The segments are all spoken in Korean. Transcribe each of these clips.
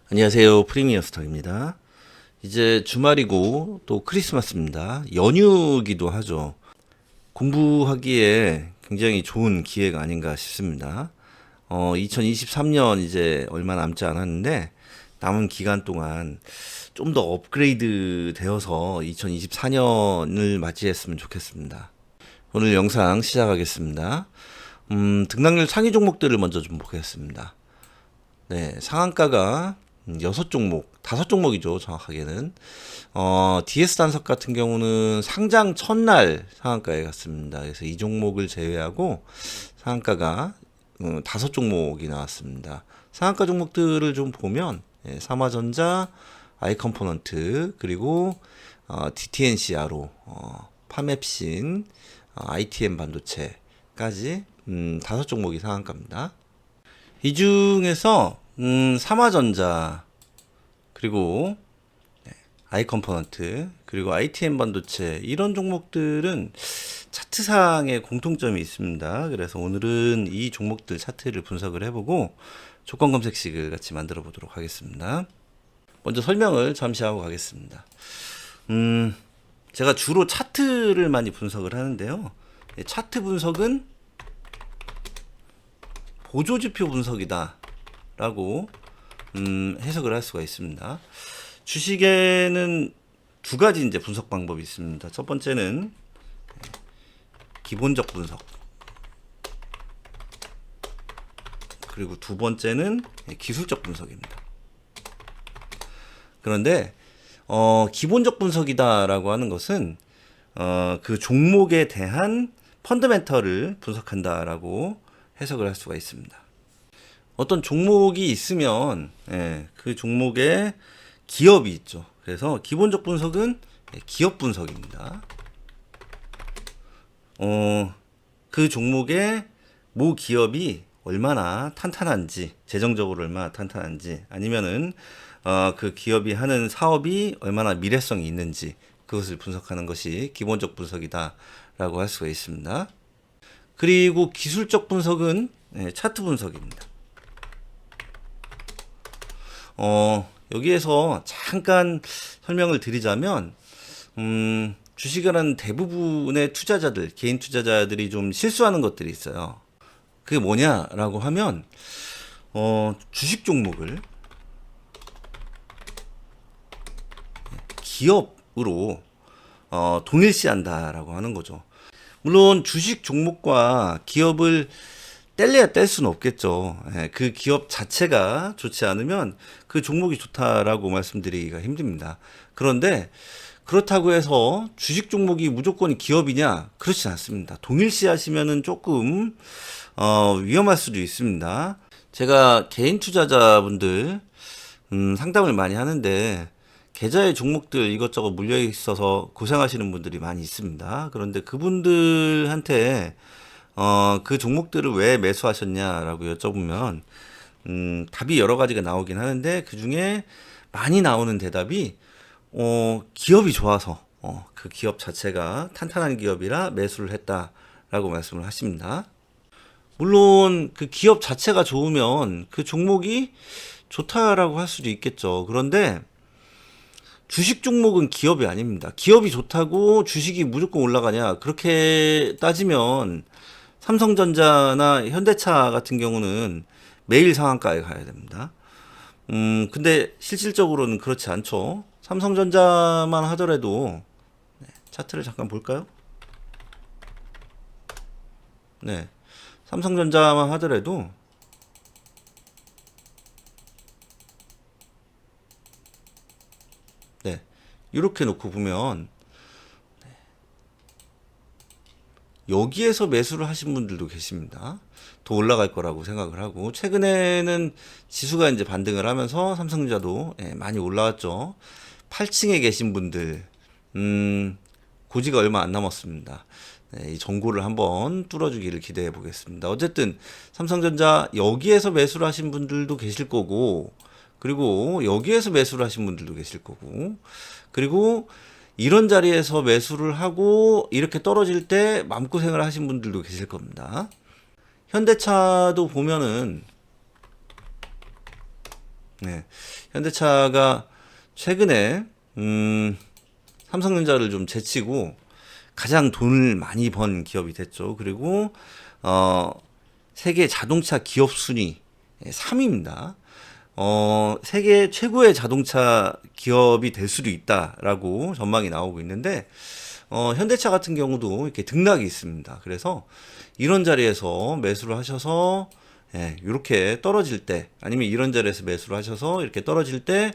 안녕하세요. 프리미어 스토어입니다. 이제 주말이고 또 크리스마스입니다. 연휴기도 하죠. 공부하기에 굉장히 좋은 기회가 아닌가 싶습니다. 2023년 이제 얼마 남지 않았는데 남은 기간 동안 좀 더 업그레이드 되어서 2024년을 맞이했으면 좋겠습니다. 오늘 영상 시작하겠습니다. 등락률 상위 종목들을 먼저 좀 보겠습니다. 네, 상한가가 6종목, 5종목이죠, 정확하게는. DS 단석 같은 경우는 상장 첫날 상한가에 갔습니다. 그래서 이 종목을 제외하고 상한가가 5종목이 나왔습니다. 상한가 종목들을 좀 보면, 삼화전자, 아이컴포넌트, 그리고 DTNCRO, 파맵신, ITM 반도체까지 5종목이 상한가입니다. 이 중에서 삼화전자 그리고 아이컴포넌트 그리고 ITM 반도체 이런 종목들은 차트상의 공통점이 있습니다. 그래서 오늘은 이 종목들 차트를 분석을 해보고 조건 검색식을 같이 만들어 보도록 하겠습니다. 먼저 설명을 잠시 하고 가겠습니다. 제가 주로 차트를 많이 분석을 하는데요. 차트 분석은 보조지표 분석이다 라고 해석을 할 수가 있습니다. 주식에는 두 가지 이제 분석 방법이 있습니다. 첫 번째는 기본적 분석, 그리고 두 번째는 기술적 분석입니다. 그런데 기본적 분석이다라고 하는 것은 그 종목에 대한 펀더멘털을 분석한다라고 해석을 할 수가 있습니다. 어떤 종목이 있으면 그 종목에 기업이 있죠. 그래서 기본적 분석은 기업 분석입니다. 그 종목의 모 기업이 얼마나 탄탄한지, 재정적으로 얼마나 탄탄한지, 아니면은 그 기업이 하는 사업이 얼마나 미래성이 있는지 그것을 분석하는 것이 기본적 분석이다라고 할 수가 있습니다. 그리고 기술적 분석은 차트 분석입니다. 여기에서 잠깐 설명을 드리자면, 주식을 하는 대부분의 투자자들, 개인 투자자들이 좀 실수하는 것들이 있어요. 그게 뭐냐라고 하면, 주식 종목을 기업으로 동일시한다라고 하는 거죠. 물론 주식 종목과 기업을 뗄래야 뗄 수는 없겠죠. 그 기업 자체가 좋지 않으면 그 종목이 좋다라고 말씀드리기가 힘듭니다. 그런데 그렇다고 해서 주식 종목이 무조건 기업이냐? 그렇지 않습니다. 동일시 하시면은 조금 위험할 수도 있습니다. 제가 개인 투자자분들 상담을 많이 하는데 계좌의 종목들 이것저것 물려 있어서 고생하시는 분들이 많이 있습니다. 그런데 그분들한테 그 종목들을 왜 매수하셨냐라고 여쭤보면 답이 여러 가지가 나오긴 하는데 그 중에 많이 나오는 대답이 기업이 좋아서 그 기업 자체가 탄탄한 기업이라 매수를 했다라고 말씀을 하십니다. 물론 그 기업 자체가 좋으면 그 종목이 좋다라고 할 수도 있겠죠. 그런데 주식 종목은 기업이 아닙니다. 기업이 좋다고 주식이 무조건 올라가냐? 그렇게 따지면 삼성전자나 현대차 같은 경우는 매일 상한가에 가야 됩니다. 근데 실질적으로는 그렇지 않죠. 삼성전자만 하더라도, 차트를 잠깐 볼까요? 네. 삼성전자만 하더라도, 네. 이렇게 놓고 보면, 여기에서 매수를 하신 분들도 계십니다. 더 올라갈 거라고 생각을 하고, 최근에는 지수가 이제 반등을 하면서 삼성전자도 많이 올라왔죠. 8층에 계신 분들, 고지가 얼마 안 남았습니다. 이 전고를 한번 뚫어주기를 기대해 보겠습니다. 어쨌든 삼성전자 여기에서 매수를 하신 분들도 계실 거고, 그리고 여기에서 매수를 하신 분들도 계실 거고, 그리고 이런 자리에서 매수를 하고 이렇게 떨어질 때 마음고생을 하신 분들도 계실 겁니다. 현대차도 보면은 네. 현대차가 최근에 삼성전자를 좀 제치고 가장 돈을 많이 번 기업이 됐죠. 그리고 세계 자동차 기업 순위 3위입니다. 세계 최고의 자동차 기업이 될 수도 있다라고 전망이 나오고 있는데, 현대차 같은 경우도 이렇게 등락이 있습니다. 그래서 이런 자리에서 매수를 하셔서, 이렇게 떨어질 때, 아니면 이런 자리에서 매수를 하셔서 이렇게 떨어질 때,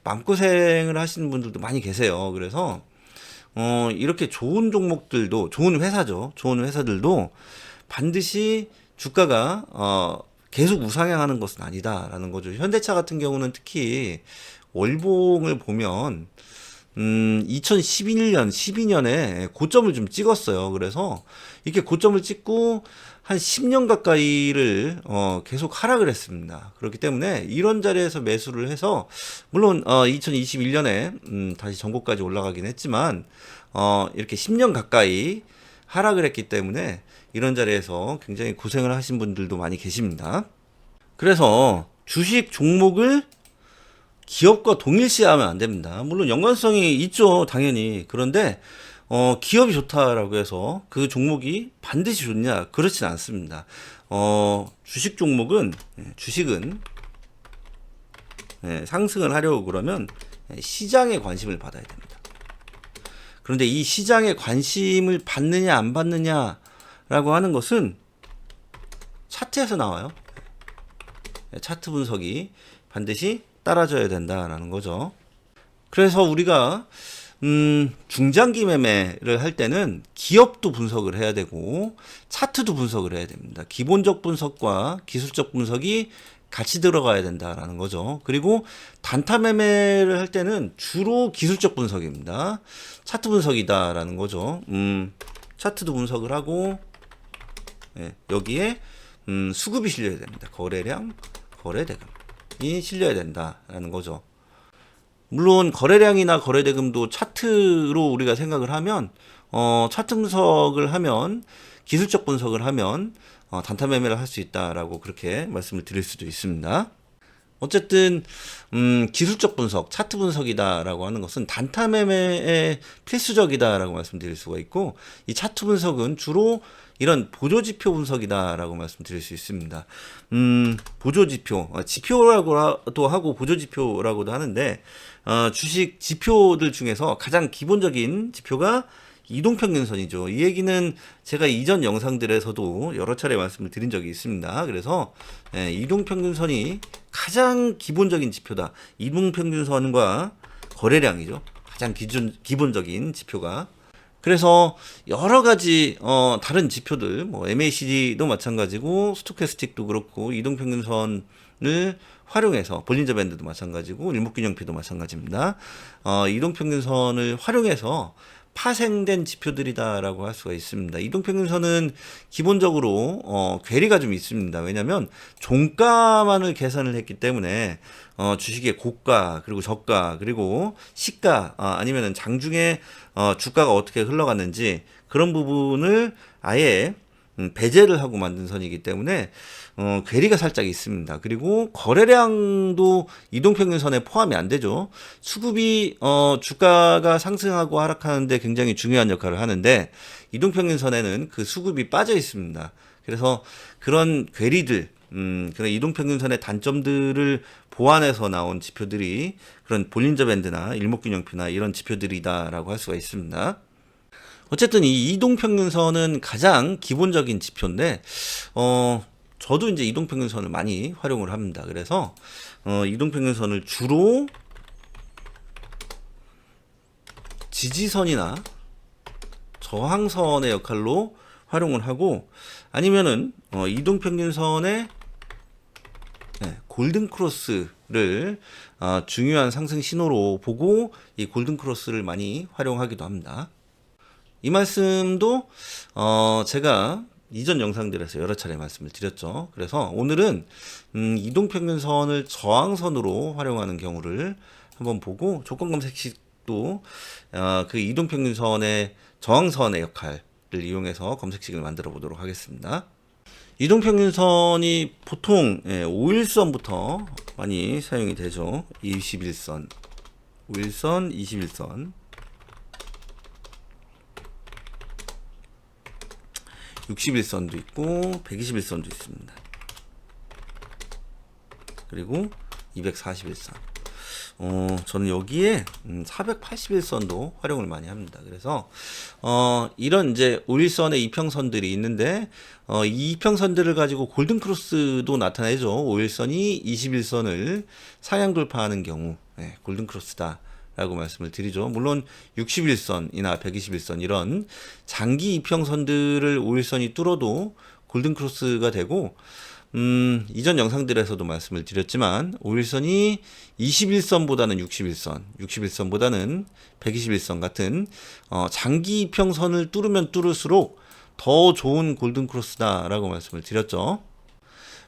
마음고생을 하시는 분들도 많이 계세요. 그래서, 이렇게 좋은 종목들도, 좋은 회사죠. 좋은 회사들도 반드시 주가가, 계속 우상향하는 것은 아니다라는 거죠. 현대차 같은 경우는 특히 월봉을 보면 2011년, 12년에 고점을 좀 찍었어요. 그래서 이렇게 고점을 찍고 한 10년 가까이를 계속 하락을 했습니다. 그렇기 때문에 이런 자리에서 매수를 해서, 물론 2021년에 다시 전고까지 올라가긴 했지만 이렇게 10년 가까이 하락을 했기 때문에 이런 자리에서 굉장히 고생을 하신 분들도 많이 계십니다. 그래서 주식 종목을 기업과 동일시하면 안 됩니다. 물론 연관성이 있죠, 당연히. 그런데 기업이 좋다라고 해서 그 종목이 반드시 좋냐? 그렇진 않습니다. 주식 종목은, 주식은 상승을 하려고 그러면 시장에 관심을 받아야 됩니다. 그런데 이 시장에 관심을 받느냐 안 받느냐라고 하는 것은 차트에서 나와요. 차트 분석이 반드시 따라줘야 된다라는 거죠. 그래서 우리가 중장기 매매를 할 때는 기업도 분석을 해야 되고 차트도 분석을 해야 됩니다. 기본적 분석과 기술적 분석이 같이 들어가야 된다라는 거죠. 그리고 단타 매매를 할 때는 주로 기술적 분석입니다. 차트 분석이다라는 거죠. 차트도 분석을 하고, 여기에 수급이 실려야 됩니다. 거래량, 거래대금이 실려야 된다라는 거죠. 물론 거래량이나 거래대금도 차트로 우리가 생각을 하면, 차트 분석을 하면, 기술적 분석을 하면 단타 매매를 할 수 있다라고 그렇게 말씀을 드릴 수도 있습니다. 어쨌든 기술적 분석, 차트 분석이다라고 하는 것은 단타 매매에 필수적이다라고 말씀드릴 수가 있고, 이 차트 분석은 주로 이런 보조지표 분석이다라고 말씀드릴 수 있습니다. 보조지표, 지표라고도 하고 보조지표라고도 하는데, 주식 지표들 중에서 가장 기본적인 지표가 이동평균선이죠. 이 얘기는 제가 이전 영상들에서도 여러 차례 말씀을 드린 적이 있습니다. 그래서 이동평균선이 가장 기본적인 지표다. 이동평균선과 거래량이죠. 가장 기본적인 지표가. 그래서 여러 가지 다른 지표들, 뭐 MACD도 마찬가지고 스토캐스틱도 그렇고 이동평균선을 활용해서, 볼린저 밴드도 마찬가지고 일목균형표도 마찬가지입니다. 이동평균선을 활용해서 파생된 지표들이다라고 할 수가 있습니다. 이동평균선은 기본적으로 괴리가 좀 있습니다. 왜냐하면 종가만을 계산을 했기 때문에 주식의 고가, 그리고 저가, 그리고 시가, 아니면은 장중에 주가가 어떻게 흘러갔는지 그런 부분을 아예 배제를 하고 만든 선이기 때문에 괴리가 살짝 있습니다. 그리고 거래량도 이동평균선에 포함이 안 되죠. 수급이 주가가 상승하고 하락하는데 굉장히 중요한 역할을 하는데, 이동평균선에는 그 수급이 빠져 있습니다. 그래서 그런 괴리들, 그런 이동평균선의 단점들을 보완해서 나온 지표들이 그런 볼린저 밴드나 일목균형표나 이런 지표들이다라고 할 수가 있습니다. 어쨌든 이 이동평균선은 가장 기본적인 지표인데, 저도 이제 이동평균선을 많이 활용을 합니다. 그래서 이동평균선을 주로 지지선이나 저항선의 역할로 활용을 하고, 아니면은 이동평균선의 골든크로스를 중요한 상승 신호로 보고 이 골든크로스를 많이 활용하기도 합니다. 이 말씀도 제가 이전 영상들에서 여러 차례 말씀을 드렸죠. 그래서 오늘은 이동평균선을 저항선으로 활용하는 경우를 한번 보고, 조건검색식도 그 이동평균선의 저항선의 역할을 이용해서 검색식을 만들어 보도록 하겠습니다. 이동평균선이 보통 5일선부터 많이 사용이 되죠. 21선, 5일선, 21선, 61선도 있고 121선도 있습니다. 그리고 241선. 저는 여기에 481선도 활용을 많이 합니다. 그래서 이런 이제 5일선의 이평선들이 있는데 이 이평선들을 가지고 골든크로스도 나타내죠. 5일선이 21선을 상향 돌파하는 경우 골든크로스다 라고 말씀을 드리죠. 물론 61선이나 121선 이런 장기 이평선들을 5일선이 뚫어도 골든크로스가 되고 이전 영상들에서도 말씀을 드렸지만 5일선이 21선보다는 61선, 61선보다는 121선 같은 장기 이평선을 뚫으면 뚫을수록 더 좋은 골든크로스다라고 말씀을 드렸죠.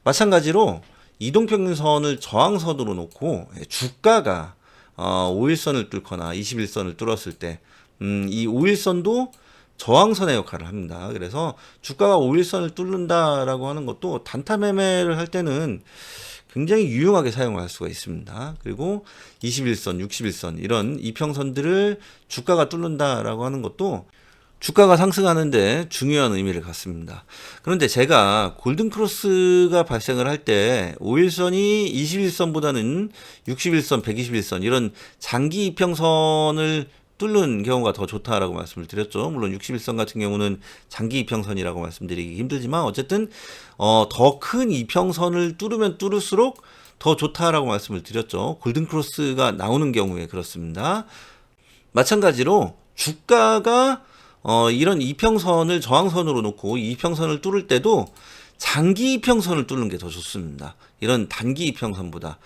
마찬가지로 이동평균선을 저항선으로 놓고 주가가 5일선을 뚫거나 21선을 뚫었을 때 이 5일선도 저항선의 역할을 합니다. 그래서 주가가 5일선을 뚫는다라고 하는 것도 단타 매매를 할 때는 굉장히 유용하게 사용할 수가 있습니다. 그리고 21선, 61선 이런 이평선들을 주가가 뚫는다라고 하는 것도 주가가 상승하는데 중요한 의미를 갖습니다. 그런데 제가 골든크로스가 발생을 할 때 5일선이 21선보다는 61선, 121선 이런 장기 이평선을 뚫는 경우가 더 좋다라고 말씀을 드렸죠. 물론 61선 같은 경우는 장기 이평선이라고 말씀드리기 힘들지만 어쨌든 더 큰 이평선을 뚫으면 뚫을수록 더 좋다라고 말씀을 드렸죠. 골든크로스가 나오는 경우에 그렇습니다. 마찬가지로 주가가 이런 이평선을 저항선으로 놓고 이평선을 뚫을 때도 장기 이평선을 뚫는 게 더 좋습니다. 이런 단기 이평선보다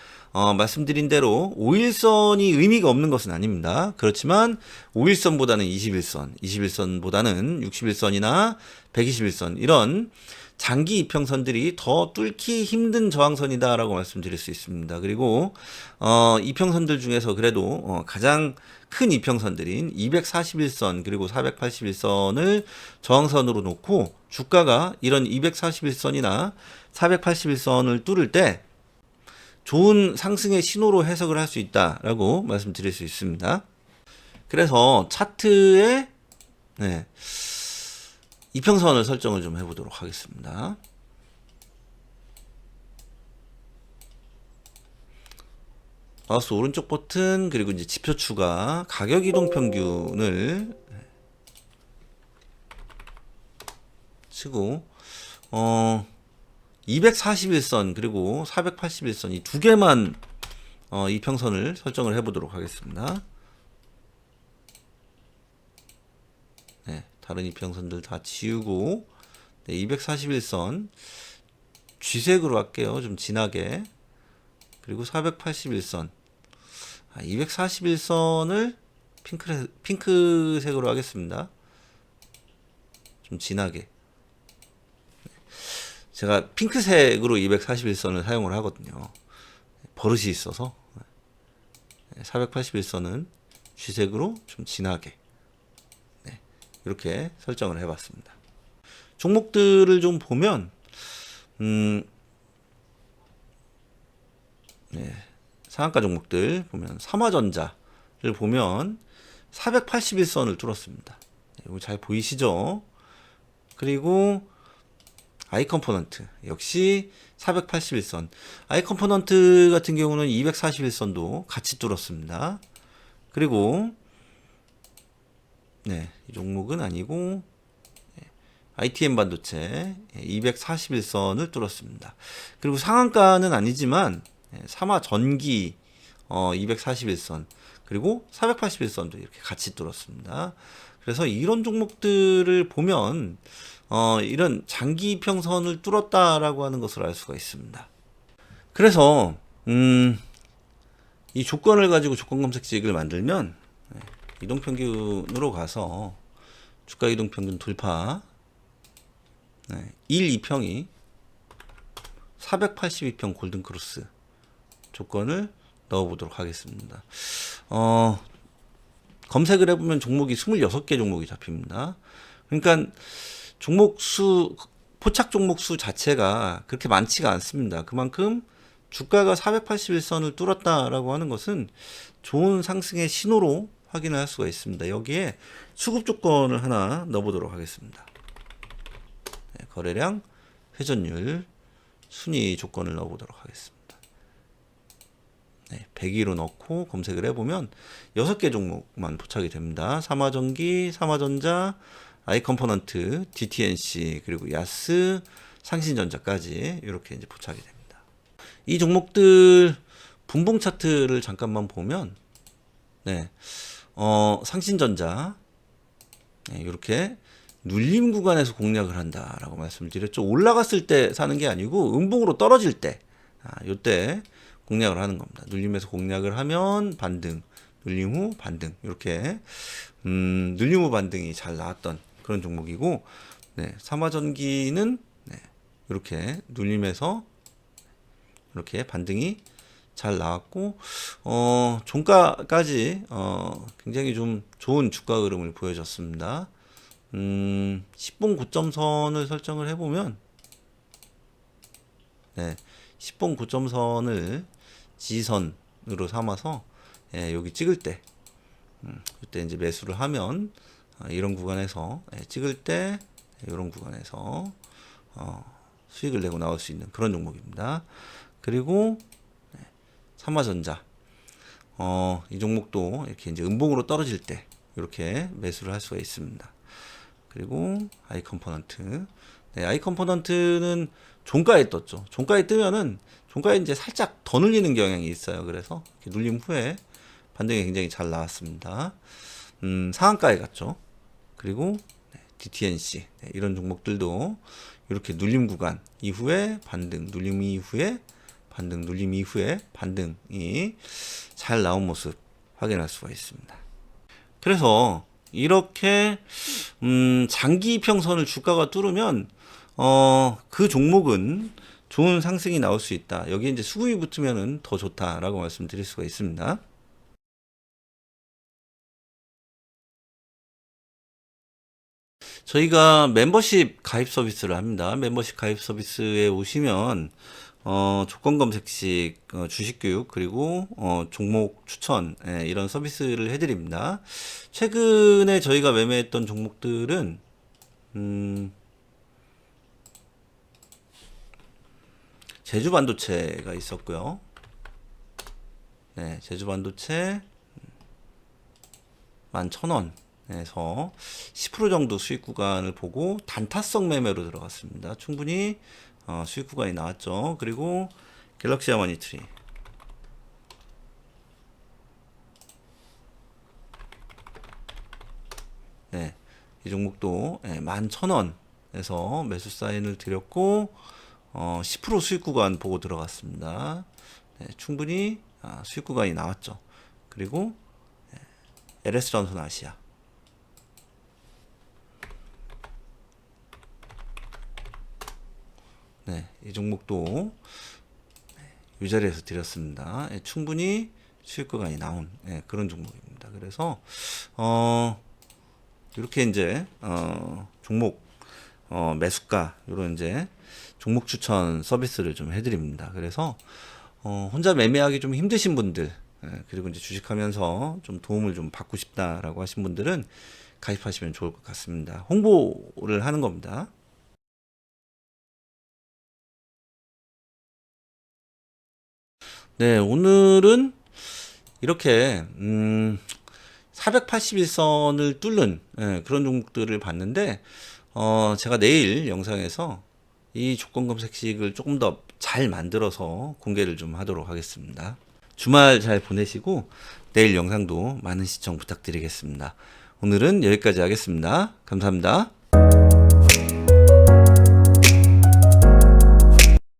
말씀드린 대로 5일선이 의미가 없는 것은 아닙니다. 그렇지만 5일선보다는 21선, 21선보다는 61선이나 121선 이런 장기 이평선들이 더 뚫기 힘든 저항선이다라고 말씀드릴 수 있습니다. 그리고 이평선들 중에서 그래도 가장 큰 이평선들인 241선 그리고 481선을 저항선으로 놓고 주가가 이런 241선이나 481선을 뚫을 때 좋은 상승의 신호로 해석을 할 수 있다라고 말씀드릴 수 있습니다. 그래서 차트에 이평선을 설정을 좀 해보도록 하겠습니다. 마우스 오른쪽 버튼 그리고 이제 지표 추가 가격 이동 평균을 치고 241선 그리고 481선 이 두 개만 이평선을 설정을 해보도록 하겠습니다. 다른 이평선들 다 지우고 241선 쥐색으로 할게요. 좀 진하게. 그리고 481선 241선을 핑크색으로 하겠습니다. 좀 진하게. 제가 핑크색으로 241선을 사용을 하거든요. 버릇이 있어서 481선은 쥐색으로 좀 진하게 이렇게 설정을 해봤습니다. 종목들을 좀 보면 상한가 종목들 보면 삼화전자를 보면 481선을 뚫었습니다. 이거 잘 보이시죠? 그리고 아이컴포넌트 역시 481선 아이컴포넌트 같은 경우는 241선도 같이 뚫었습니다. 그리고 이 종목은 아니고 ITM 반도체 241선을 뚫었습니다. 그리고 상한가는 아니지만 삼화전기 241선 그리고 481선도 이렇게 같이 뚫었습니다. 그래서 이런 종목들을 보면 이런 장기 평선을 뚫었다라고 하는 것을 알 수가 있습니다. 그래서 이 조건을 가지고 조건 검색식을 만들면 이동평균으로 가서 주가 이동평균 돌파 1, 2평이 482평 골든크로스 조건을 넣어보도록 하겠습니다. 검색을 해보면 종목이 26개 종목이 잡힙니다. 그러니까 종목 수 포착 종목 수 자체가 그렇게 많지가 않습니다. 그만큼 주가가 481선을 뚫었다라고 하는 것은 좋은 상승의 신호로 확인할 수가 있습니다. 여기에 수급 조건을 하나 넣어보도록 하겠습니다. 네, 거래량, 회전율, 순위 조건을 넣어보도록 하겠습니다. 네, 100위로 넣고 검색을 해보면 6개 종목만 포착이 됩니다. 삼화전기, 삼화전자, 아이컴포넌트, DTNC, 그리고 야스, 상신전자까지 이렇게 이제 포착이 됩니다. 이 종목들 분봉 차트를 잠깐만 보면, 네, 상신전자, 네, 이렇게 눌림 구간에서 공략을 한다라고 말씀을 드렸죠. 올라갔을 때 사는 게 아니고 음봉으로 떨어질 때, 요때 공략을 하는 겁니다. 눌림에서 공략을 하면 반등, 눌림 후 반등, 이렇게 눌림 후 반등이 잘 나왔던 그런 종목이고, 네, 삼화전기는 네, 이렇게 눌림에서 이렇게 반등이 잘 나왔고, 종가까지 굉장히 좀 좋은 주가 흐름을 보여줬습니다. 10분 고점선을 설정을 해보면, 네, 10분 고점선을 지선으로 삼아서, 예, 여기 찍을 때, 이때 이제 매수를 하면, 이런 구간에서, 예, 찍을 때, 이런 구간에서, 수익을 내고 나올 수 있는 그런 종목입니다. 그리고, 네, 삼화전자. 이 종목도 이렇게 이제 음봉으로 떨어질 때, 이렇게 매수를 할 수가 있습니다. 그리고 아이컴포넌트. 네, 아이컴포넌트는 종가에 떴죠. 종가에 뜨면은 종가에 이제 살짝 더 눌리는 경향이 있어요. 그래서 이렇게 눌림 후에 반등이 굉장히 잘 나왔습니다. 상한가에 갔죠. 그리고 네, DTNC, 네, 이런 종목들도 이렇게 눌림 구간 이후에 반등, 눌림 이후에 반등, 눌림 이후에 반등이 잘 나온 모습 확인할 수가 있습니다. 그래서 이렇게 장기 이평선을 주가가 뚫으면 그 종목은 좋은 상승이 나올 수 있다. 여기에 이제 수급이 붙으면은 더 좋다라고 말씀드릴 수가 있습니다. 저희가 멤버십 가입 서비스를 합니다. 멤버십 가입 서비스에 오시면 조건 검색식 주식 교육 그리고 종목 추천, 예, 이런 서비스를 해드립니다. 최근에 저희가 매매했던 종목들은 제주반도체가 있었고요. 네, 제주반도체 11,000원에서 10% 정도 수익 구간을 보고 단타성 매매로 들어갔습니다. 충분히 수익 구간이 나왔죠. 그리고 갤럭시 아마니트리, 네, 이 종목도 11,000원에서 매수 사인을 드렸고 10% 수익 구간 보고 들어갔습니다. 네, 충분히 수익 구간이 나왔죠. 그리고 LS전선 아시아, 네, 이 종목도 이 자리에서 드렸습니다. 예, 충분히 수익 구간이 나온, 예, 그런 종목입니다. 그래서 이렇게 이제 종목 매수가 이런 이제 종목 추천 서비스를 좀 해드립니다. 그래서 혼자 매매하기 좀 힘드신 분들, 예, 그리고 이제 주식하면서 좀 도움을 좀 받고 싶다라고 하신 분들은 가입하시면 좋을 것 같습니다. 홍보를 하는 겁니다. 네, 오늘은 이렇게 481선을 뚫는, 예, 그런 종목들을 봤는데 제가 내일 영상에서 이 조건 검색식을 조금 더 잘 만들어서 공개를 좀 하도록 하겠습니다. 주말 잘 보내시고 내일 영상도 많은 시청 부탁드리겠습니다. 오늘은 여기까지 하겠습니다. 감사합니다.